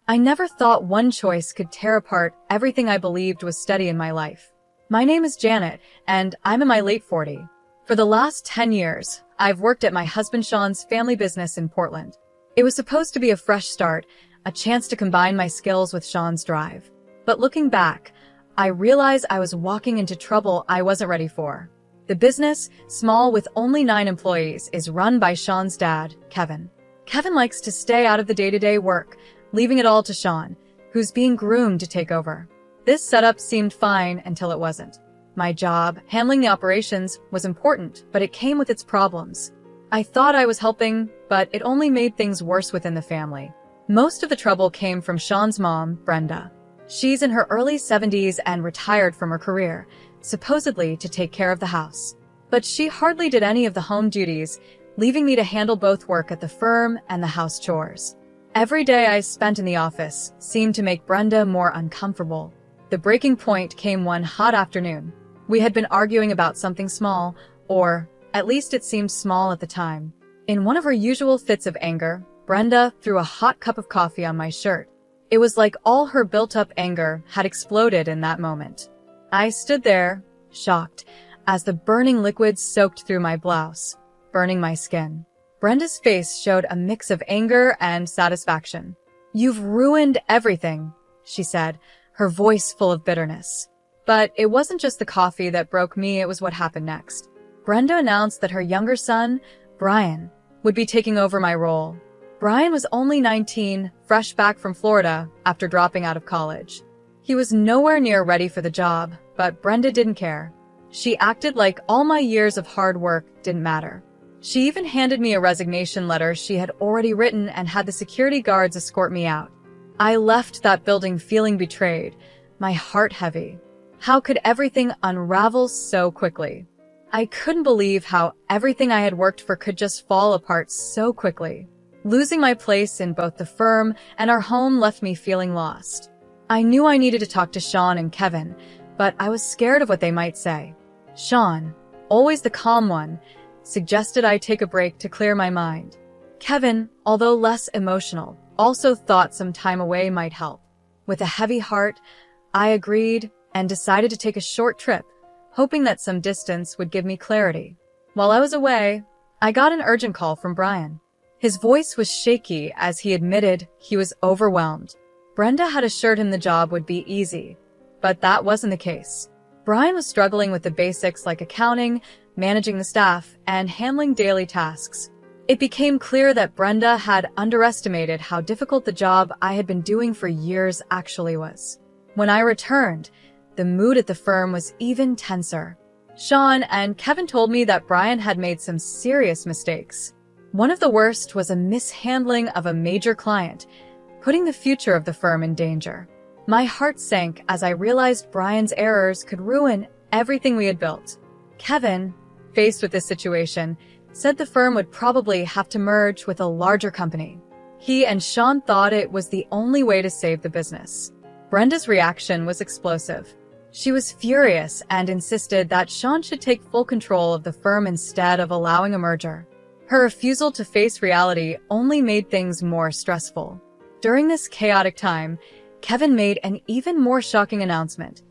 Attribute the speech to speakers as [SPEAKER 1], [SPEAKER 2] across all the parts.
[SPEAKER 1] I never thought one choice could tear apart everything I believed was steady in my life. My name is Janet, and I'm in my late 40s. For the last 10 years, I've worked at my husband Sean's family business in Portland. It was supposed to be a fresh start, a chance to combine my skills with Sean's drive. But looking back, I realize I was walking into trouble I wasn't ready for. The business, small with only 9 employees, is run by Sean's dad, Kevin. Kevin likes to stay out of the day-to-day work, leaving it all to Sean, who's being groomed to take over. This setup seemed fine until it wasn't. My job, handling the operations, was important, but it came with its problems. I thought I was helping, but it only made things worse within the family. Most of the trouble came from Sean's mom, Brenda. She's in her early 70s and retired from her career, supposedly to take care of the house. But she hardly did any of the home duties, leaving me to handle both work at the firm and the house chores. Every day I spent in the office seemed to make Brenda more uncomfortable. The breaking point came one hot afternoon. We had been arguing about something small, or at least it seemed small at the time. In one of her usual fits of anger, Brenda threw a hot cup of coffee on my shirt. It was like all her built-up anger had exploded in that moment. I stood there, shocked, as the burning liquid soaked through my blouse, burning my skin. Brenda's face showed a mix of anger and satisfaction. "You've ruined everything," she said, her voice full of bitterness. But it wasn't just the coffee that broke me, it was what happened next. Brenda announced that her younger son, Brian, would be taking over my role. Brian was only 19, fresh back from Florida after dropping out of college. He was nowhere near ready for the job, but Brenda didn't care. She acted like all my years of hard work didn't matter. She even handed me a resignation letter she had already written and had the security guards escort me out. I left that building feeling betrayed, my heart heavy. How could everything unravel so quickly? I couldn't believe how everything I had worked for could just fall apart so quickly. Losing my place in both the firm and our home left me feeling lost. I knew I needed to talk to Sean and Kevin, but I was scared of what they might say. Sean, always the calm one, suggested I take a break to clear my mind. Kevin, although less emotional, also thought some time away might help. With a heavy heart, I agreed and decided to take a short trip, hoping that some distance would give me clarity. While I was away, I got an urgent call from Brian. His voice was shaky as he admitted he was overwhelmed. Brenda had assured him the job would be easy, but that wasn't the case. Brian was struggling with the basics like accounting, managing the staff, and handling daily tasks. It became clear that Brenda had underestimated how difficult the job I had been doing for years actually was. When I returned, the mood at the firm was even tenser. Sean and Kevin told me that Brian had made some serious mistakes. One of the worst was a mishandling of a major client, putting the future of the firm in danger. My heart sank as I realized Brian's errors could ruin everything we had built. Kevin, faced with this situation, said the firm would probably have to merge with a larger company. He and Sean thought it was the only way to save the business. Brenda's reaction was explosive. She was furious and insisted that Sean should take full control of the firm instead of allowing a merger. Her refusal to face reality only made things more stressful. During this chaotic time, Kevin made an even more shocking announcement.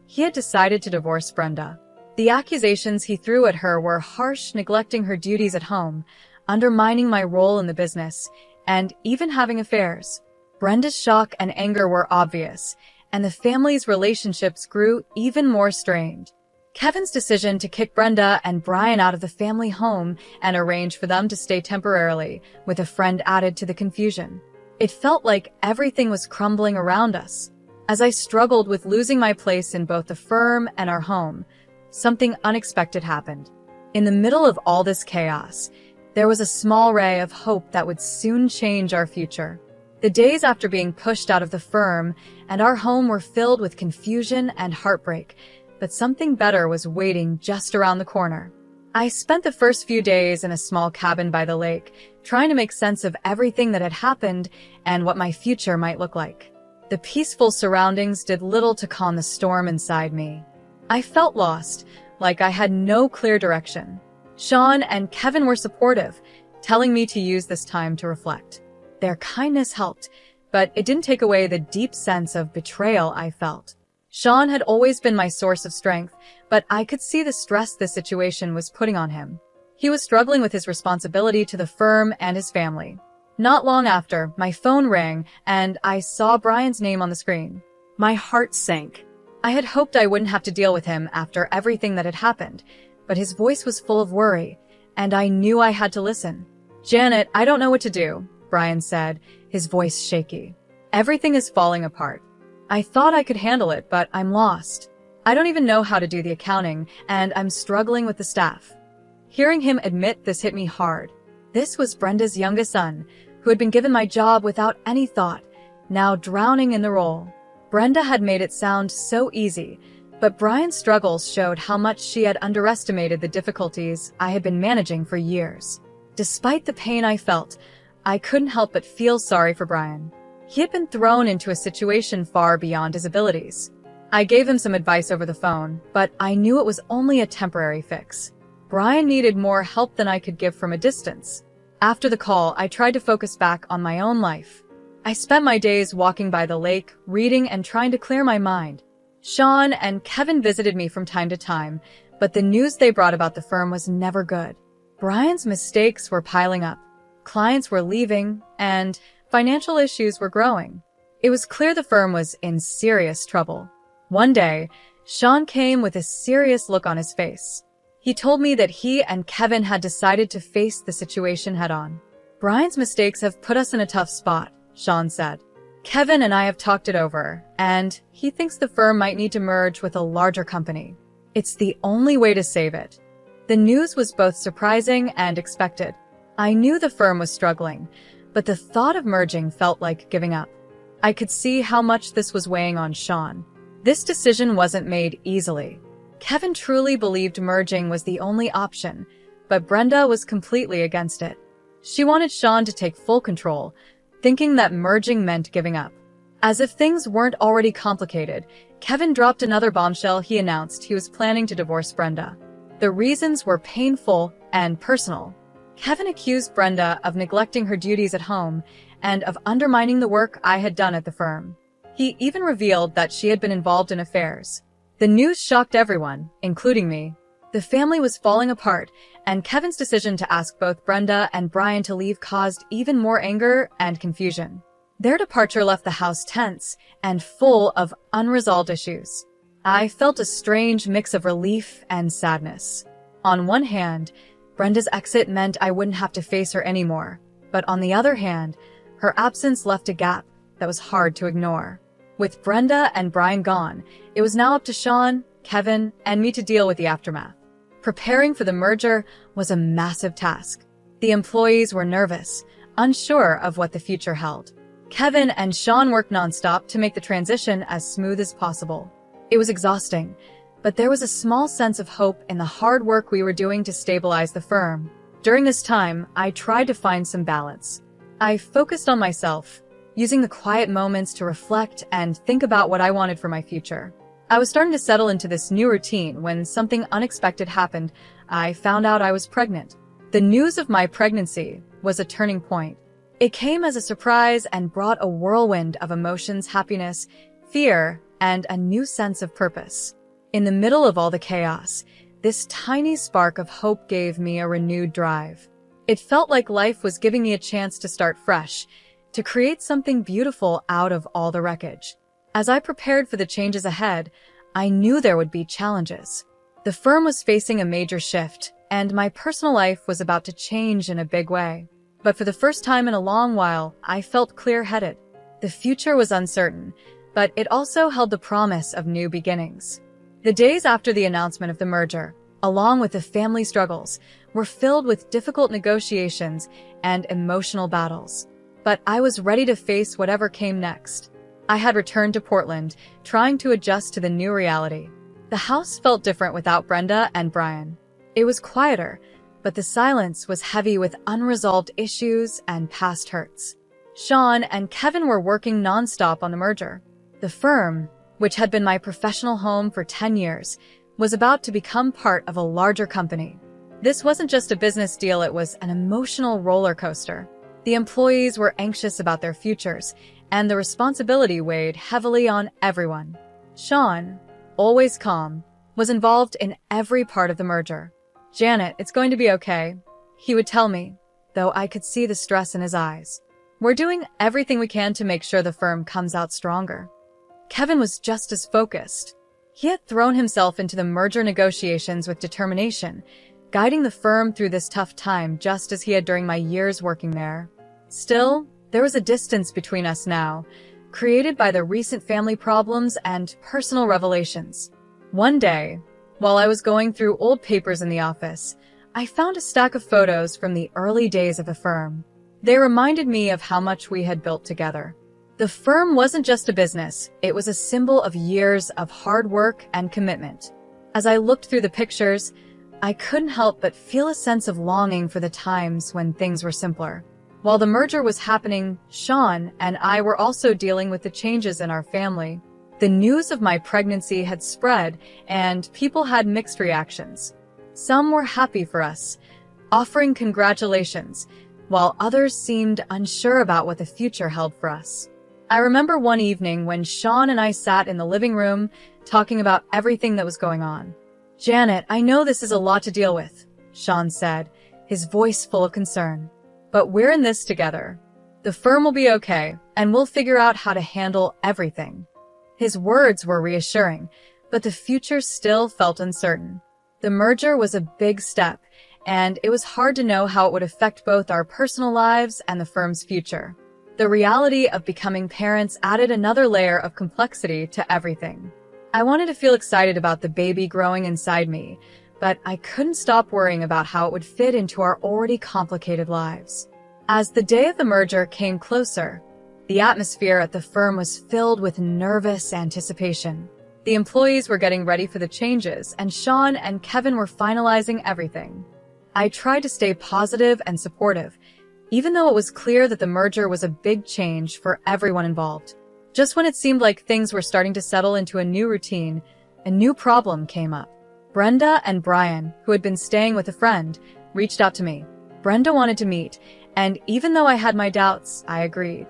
[SPEAKER 1] He had decided to divorce Brenda. The accusations he threw at her were harsh, neglecting her duties at home, undermining my role in the business, and even having affairs. Brenda's shock and anger were obvious, and the family's relationships grew even more strained. Kevin's decision to kick Brenda and Brian out of the family home and arrange for them to stay temporarily with a friend added to the confusion. It felt like everything was crumbling around us. As I struggled with losing my place in both the firm and our home, something unexpected happened. In the middle of all this chaos, there was a small ray of hope that would soon change our future. The days after being pushed out of the firm and our home were filled with confusion and heartbreak, but something better was waiting just around the corner. I spent the first few days in a small cabin by the lake, trying to make sense of everything that had happened and what my future might look like. The peaceful surroundings did little to calm the storm inside me. I felt lost, like I had no clear direction. Sean and Kevin were supportive, telling me to use this time to reflect. Their kindness helped, but it didn't take away the deep sense of betrayal I felt. Sean had always been my source of strength, but I could see the stress this situation was putting on him. He was struggling with his responsibility to the firm and his family. Not long after, my phone rang, and I saw Brian's name on the screen. My heart sank. I had hoped I wouldn't have to deal with him after everything that had happened, but his voice was full of worry, and I knew I had to listen. "Janet, I don't know what to do," Brian said, his voice shaky. "Everything is falling apart. I thought I could handle it, but I'm lost. I don't even know how to do the accounting, and I'm struggling with the staff." Hearing him admit this hit me hard. This was Brenda's youngest son, who had been given my job without any thought, now drowning in the role. Brenda had made it sound so easy, but Brian's struggles showed how much she had underestimated the difficulties I had been managing for years. Despite the pain I felt, I couldn't help but feel sorry for Brian. He had been thrown into a situation far beyond his abilities. I gave him some advice over the phone, but I knew it was only a temporary fix. Brian needed more help than I could give from a distance. After the call, I tried to focus back on my own life. I spent my days walking by the lake, reading and trying to clear my mind. Sean and Kevin visited me from time to time, but the news they brought about the firm was never good. Brian's mistakes were piling up. Clients were leaving, and financial issues were growing. It was clear the firm was in serious trouble. One day, Sean came with a serious look on his face. He told me that he and Kevin had decided to face the situation head-on. "Brian's mistakes have put us in a tough spot," Sean said. "Kevin and I have talked it over, and he thinks the firm might need to merge with a larger company. It's the only way to save it." The news was both surprising and expected. I knew the firm was struggling, but the thought of merging felt like giving up. I could see how much this was weighing on Sean. This decision wasn't made easily. Kevin truly believed merging was the only option, but Brenda was completely against it. She wanted Sean to take full control, thinking that merging meant giving up. As if things weren't already complicated, Kevin dropped another bombshell. He announced he was planning to divorce Brenda. The reasons were painful and personal. Kevin accused Brenda of neglecting her duties at home and of undermining the work I had done at the firm. He even revealed that she had been involved in affairs. The news shocked everyone, including me. The family was falling apart, and Kevin's decision to ask both Brenda and Brian to leave caused even more anger and confusion. Their departure left the house tense and full of unresolved issues. I felt a strange mix of relief and sadness. On one hand, Brenda's exit meant I wouldn't have to face her anymore, but on the other hand, her absence left a gap that was hard to ignore. With Brenda and Brian gone, it was now up to Sean, Kevin, and me to deal with the aftermath. Preparing for the merger was a massive task. The employees were nervous, unsure of what the future held. Kevin and Sean worked nonstop to make the transition as smooth as possible. It was exhausting, but there was a small sense of hope in the hard work we were doing to stabilize the firm. During this time, I tried to find some balance. I focused on myself, using the quiet moments to reflect and think about what I wanted for my future. I was starting to settle into this new routine when something unexpected happened. I found out I was pregnant. The news of my pregnancy was a turning point. It came as a surprise and brought a whirlwind of emotions, happiness, fear, and a new sense of purpose. In the middle of all the chaos, this tiny spark of hope gave me a renewed drive. It felt like life was giving me a chance to start fresh, to create something beautiful out of all the wreckage. As I prepared for the changes ahead, I knew there would be challenges. The firm was facing a major shift, and my personal life was about to change in a big way. But for the first time in a long while, I felt clear-headed. The future was uncertain, but it also held the promise of new beginnings. The days after the announcement of the merger, along with the family struggles, were filled with difficult negotiations and emotional battles. But I was ready to face whatever came next. I had returned to Portland, trying to adjust to the new reality. The house felt different without Brenda and Brian. It was quieter, but the silence was heavy with unresolved issues and past hurts. Sean and Kevin were working nonstop on the merger. The firm, which had been my professional home for 10 years, was about to become part of a larger company. This wasn't just a business deal, it was an emotional roller coaster. The employees were anxious about their futures, and the responsibility weighed heavily on everyone. Sean, always calm, was involved in every part of the merger. "Janet, it's going to be okay," he would tell me, though I could see the stress in his eyes. "We're doing everything we can to make sure the firm comes out stronger." Kevin was just as focused. He had thrown himself into the merger negotiations with determination, guiding the firm through this tough time just as he had during my years working there. Still, there was a distance between us now, created by the recent family problems and personal revelations. One day, while I was going through old papers in the office, I found a stack of photos from the early days of the firm. They reminded me of how much we had built together. The firm wasn't just a business, it was a symbol of years of hard work and commitment. As I looked through the pictures, I couldn't help but feel a sense of longing for the times when things were simpler. While the merger was happening, Sean and I were also dealing with the changes in our family. The news of my pregnancy had spread, and people had mixed reactions. Some were happy for us, offering congratulations, while others seemed unsure about what the future held for us. I remember one evening when Sean and I sat in the living room, talking about everything that was going on. "Janet, I know this is a lot to deal with," Sean said, his voice full of concern. "But we're in this together. The firm will be okay, and we'll figure out how to handle everything." His words were reassuring, but the future still felt uncertain. The merger was a big step, and it was hard to know how it would affect both our personal lives and the firm's future. The reality of becoming parents added another layer of complexity to everything. I wanted to feel excited about the baby growing inside me, but I couldn't stop worrying about how it would fit into our already complicated lives. As the day of the merger came closer, the atmosphere at the firm was filled with nervous anticipation. The employees were getting ready for the changes, and Sean and Kevin were finalizing everything. I tried to stay positive and supportive, even though it was clear that the merger was a big change for everyone involved. Just when it seemed like things were starting to settle into a new routine, a new problem came up. Brenda and Brian, who had been staying with a friend, reached out to me. Brenda wanted to meet, and even though I had my doubts, I agreed.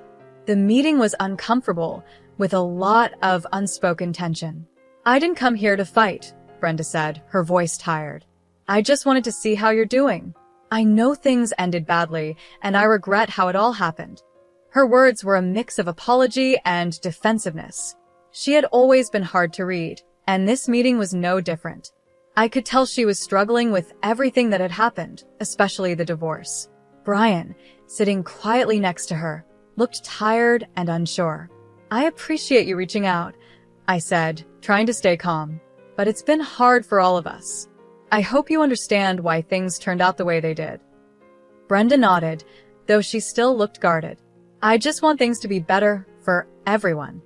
[SPEAKER 1] The meeting was uncomfortable, with a lot of unspoken tension. "I didn't come here to fight," Brenda said, her voice tired. "I just wanted to see how you're doing. I know things ended badly, and I regret how it all happened." Her words were a mix of apology and defensiveness. She had always been hard to read, and this meeting was no different. I could tell she was struggling with everything that had happened, especially the divorce. Brian, sitting quietly next to her, looked tired and unsure. "I appreciate you reaching out," I said, trying to stay calm. "But it's been hard for all of us. I hope you understand why things turned out the way they did." Brenda nodded, though she still looked guarded. "I just want things to be better for everyone."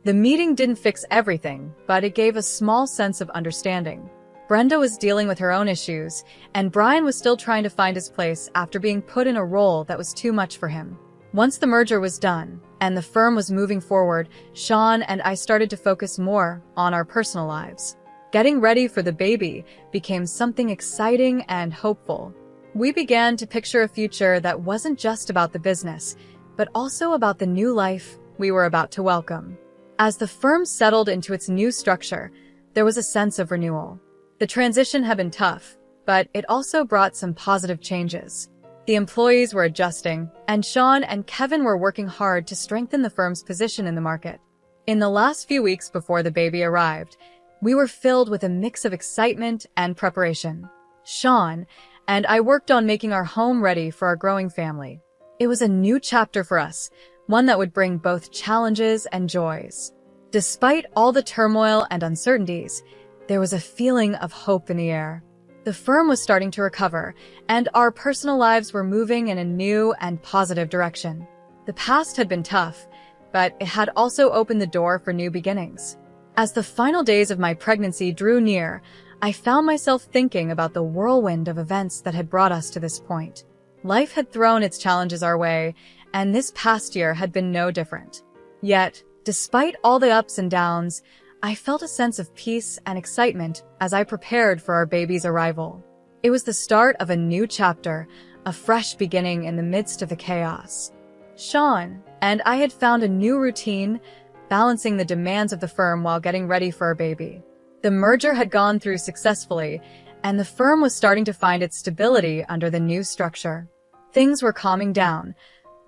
[SPEAKER 1] The meeting didn't fix everything, but it gave a small sense of understanding. Brenda was dealing with her own issues, and Brian was still trying to find his place after being put in a role that was too much for him. Once the merger was done, and the firm was moving forward, Sean and I started to focus more on our personal lives. Getting ready for the baby became something exciting and hopeful. We began to picture a future that wasn't just about the business, but also about the new life we were about to welcome. As the firm settled into its new structure, there was a sense of renewal. The transition had been tough, but it also brought some positive changes. The employees were adjusting, and Sean and Kevin were working hard to strengthen the firm's position in the market. In the last few weeks before the baby arrived, we were filled with a mix of excitement and preparation. Sean and I worked on making our home ready for our growing family. It was a new chapter for us, one that would bring both challenges and joys. Despite all the turmoil and uncertainties, there was a feeling of hope in the air. The firm was starting to recover, and our personal lives were moving in a new and positive direction. The past had been tough, but it had also opened the door for new beginnings. As the final days of my pregnancy drew near, I found myself thinking about the whirlwind of events that had brought us to this point. Life had thrown its challenges our way, and this past year had been no different. Yet, despite all the ups and downs, I felt a sense of peace and excitement as I prepared for our baby's arrival. It was the start of a new chapter, a fresh beginning in the midst of the chaos. Sean and I had found a new routine, balancing the demands of the firm while getting ready for our baby. The merger had gone through successfully, and the firm was starting to find its stability under the new structure. Things were calming down,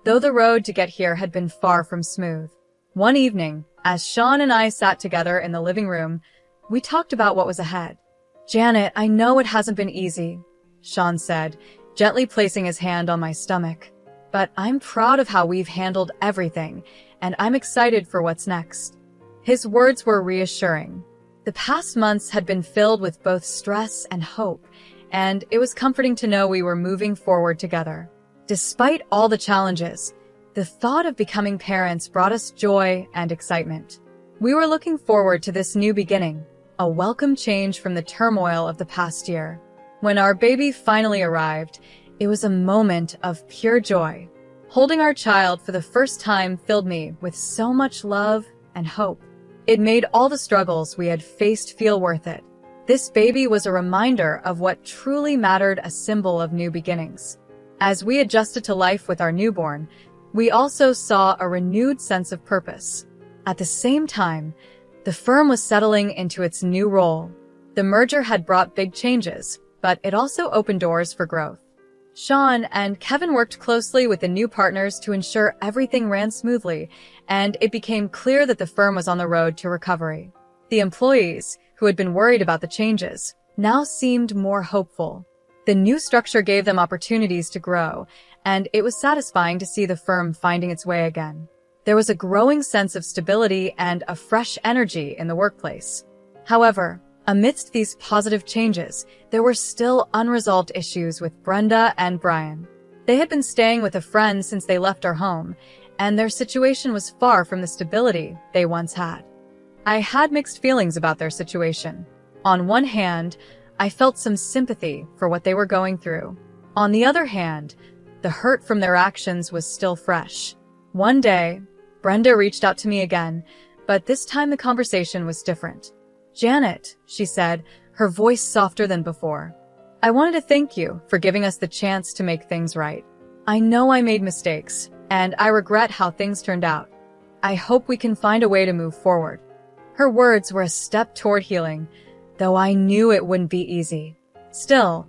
[SPEAKER 1] though the road to get here had been far from smooth. One evening, as Sean and I sat together in the living room, we talked about what was ahead. "Janet, I know it hasn't been easy," Sean said, gently placing his hand on my stomach. "But I'm proud of how we've handled everything, and I'm excited for what's next." His words were reassuring. The past months had been filled with both stress and hope, and it was comforting to know we were moving forward together. Despite all the challenges, the thought of becoming parents brought us joy and excitement. We were looking forward to this new beginning, a welcome change from the turmoil of the past year. When our baby finally arrived, it was a moment of pure joy. Holding our child for the first time filled me with so much love and hope. It made all the struggles we had faced feel worth it. This baby was a reminder of what truly mattered, a symbol of new beginnings. As we adjusted to life with our newborn, we also saw a renewed sense of purpose. At the same time, the firm was settling into its new role. The merger had brought big changes, but it also opened doors for growth. Sean and Kevin worked closely with the new partners to ensure everything ran smoothly, and it became clear that the firm was on the road to recovery. The employees, who had been worried about the changes, now seemed more hopeful. The new structure gave them opportunities to grow, and it was satisfying to see the firm finding its way again. There was a growing sense of stability and a fresh energy in the workplace. However, amidst these positive changes, there were still unresolved issues with Brenda and Brian. They had been staying with a friend since they left our home, and their situation was far from the stability they once had. I had mixed feelings about their situation. On one hand, I felt some sympathy for what they were going through. On the other hand, the hurt from their actions was still fresh. One day, Brenda reached out to me again, but this time the conversation was different. "Janet," she said, her voice softer than before. "I wanted to thank you for giving us the chance to make things right. I know I made mistakes, and I regret how things turned out. I hope we can find a way to move forward." Her words were a step toward healing, though I knew it wouldn't be easy. Still,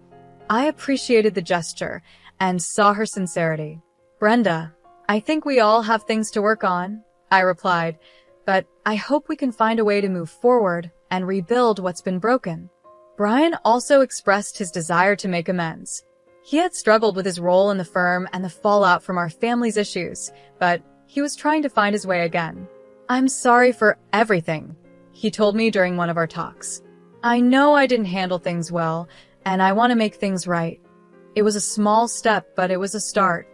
[SPEAKER 1] I appreciated the gesture and saw her sincerity. "Brenda, I think we all have things to work on," I replied, "but I hope we can find a way to move forward and rebuild what's been broken." Brian also expressed his desire to make amends. He had struggled with his role in the firm and the fallout from our family's issues, but he was trying to find his way again. "I'm sorry for everything," he told me during one of our talks. "I know I didn't handle things well, and I want to make things right." It was a small step, but it was a start.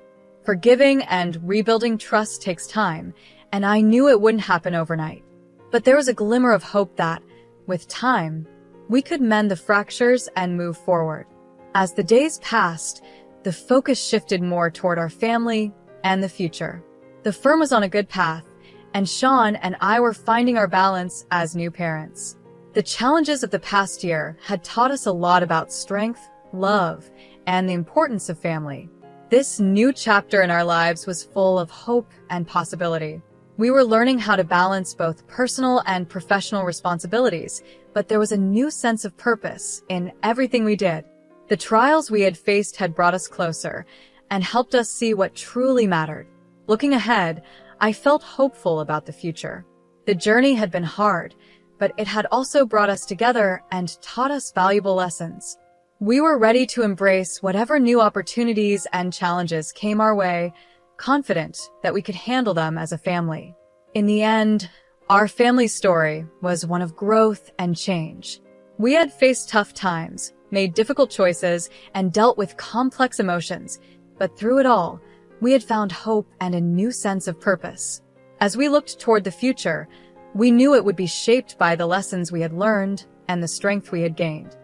[SPEAKER 1] Forgiving and rebuilding trust takes time, and I knew it wouldn't happen overnight. But there was a glimmer of hope that, with time, we could mend the fractures and move forward. As the days passed, the focus shifted more toward our family and the future. The firm was on a good path, and Sean and I were finding our balance as new parents. The challenges of the past year had taught us a lot about strength, love, and the importance of family. This new chapter in our lives was full of hope and possibility. We were learning how to balance both personal and professional responsibilities, but there was a new sense of purpose in everything we did. The trials we had faced had brought us closer and helped us see what truly mattered. Looking ahead, I felt hopeful about the future. The journey had been hard, but it had also brought us together and taught us valuable lessons. We were ready to embrace whatever new opportunities and challenges came our way, confident that we could handle them as a family. In the end, our family story was one of growth and change. We had faced tough times, made difficult choices, and dealt with complex emotions, but through it all, we had found hope and a new sense of purpose. As we looked toward the future, we knew it would be shaped by the lessons we had learned and the strength we had gained.